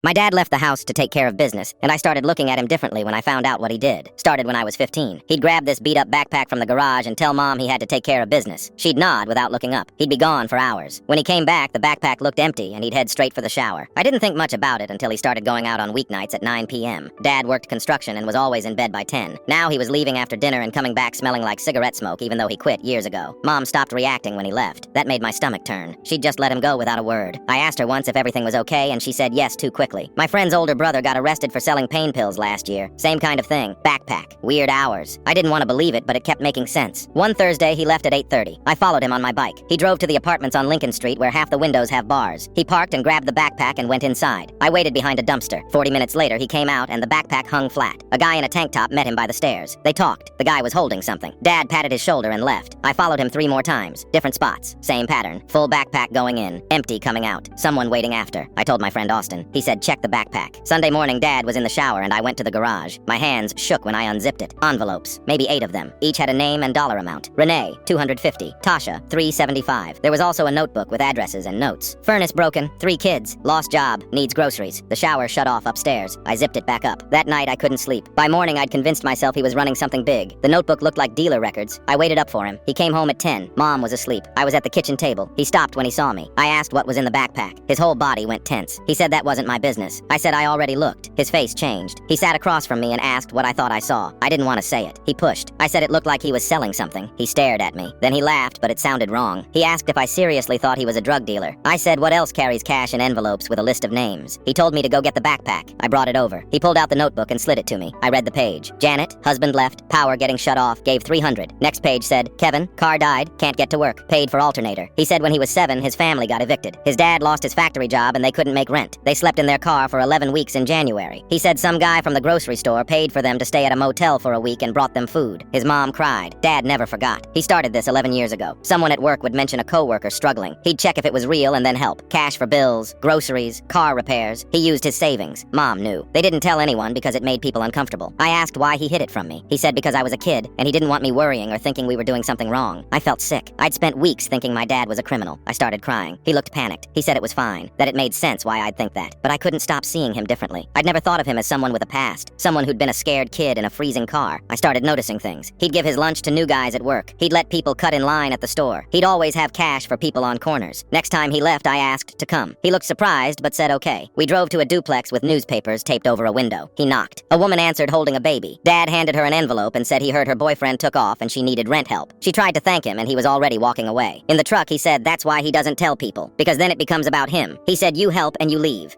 My dad left the house to take care of business, and I started looking at him differently when I found out what he did. Started when I was 15. He'd grab this beat-up backpack from the garage and tell Mom he had to take care of business. She'd nod without looking up. He'd be gone for hours. When he came back, the backpack looked empty, and he'd head straight for the shower. I didn't think much about it until he started going out on weeknights at 9 p.m. Dad worked construction and was always in bed by 10. Now he was leaving after dinner and coming back smelling like cigarette smoke even though he quit years ago. Mom stopped reacting when he left. That made my stomach turn. She'd just let him go without a word. I asked her once if everything was okay, and she said yes too quickly. My friend's older brother got arrested for selling pain pills last year. Same kind of thing. Backpack. Weird hours. I didn't want to believe it, but it kept making sense. One Thursday, he left at 8:30. I followed him on my bike. He drove to the apartments on Lincoln Street where half the windows have bars. He parked and grabbed the backpack and went inside. I waited behind a dumpster. 40 minutes later, he came out and the backpack hung flat. A guy in a tank top met him by the stairs. They talked. The guy was holding something. Dad patted his shoulder and left. I followed him 3 more times. Different spots. Same pattern. Full backpack going in. Empty coming out. Someone waiting after. I told my friend Austin. He said check the backpack. Sunday morning, Dad was in the shower and I went to the garage. My hands shook when I unzipped it. Envelopes. Maybe 8 of them. Each had a name and dollar amount. Renee, $250. Tasha, $375. There was also a notebook with addresses and notes. Furnace broken. 3 kids. Lost job. Needs groceries. The shower shut off upstairs. I zipped it back up. That night I couldn't sleep. By morning I'd convinced myself he was running something big. The notebook looked like dealer records. I waited up for him. He came home at 10. Mom was asleep. I was at the kitchen table. He stopped when he saw me. I asked what was in the backpack. His whole body went tense. He said that wasn't my business. I said I already looked. His face changed. He sat across from me and asked what I thought I saw. I didn't want to say it. He pushed. I said it looked like he was selling something. He stared at me. Then he laughed, but it sounded wrong. He asked if I seriously thought he was a drug dealer. I said what else carries cash in envelopes with a list of names. He told me to go get the backpack. I brought it over. He pulled out the notebook and slid it to me. I read the page. Janet, husband left, power getting shut off, gave $300. Next page said, Kevin, car died, can't get to work, paid for alternator. He said when he was 7, his family got evicted. His dad lost his factory job and they couldn't make rent. They slept in their car for 11 weeks in January. He said some guy from the grocery store paid for them to stay at a motel for a week and brought them food. His mom cried. Dad never forgot. He started this 11 years ago. Someone at work would mention a coworker struggling. He'd check if it was real and then help. Cash for bills, groceries, car repairs. He used his savings. Mom knew. They didn't tell anyone because it made people uncomfortable. I asked why he hid it from me. He said because I was a kid and he didn't want me worrying or thinking we were doing something wrong. I felt sick. I'd spent weeks thinking my dad was a criminal. I started crying. He looked panicked. He said it was fine, that it made sense why I'd think that. But I couldn't stop seeing him differently. I'd never thought of him as someone with a past. Someone who'd been a scared kid in a freezing car. I started noticing things. He'd give his lunch to new guys at work. He'd let people cut in line at the store. He'd always have cash for people on corners. Next time he left, I asked to come. He looked surprised, but said okay. We drove to a duplex with newspapers taped over a window. He knocked. A woman answered holding a baby. Dad handed her an envelope and said he heard her boyfriend took off and she needed rent help. She tried to thank him and he was already walking away. In the truck, he said that's why he doesn't tell people, because then it becomes about him. He said you help and you leave.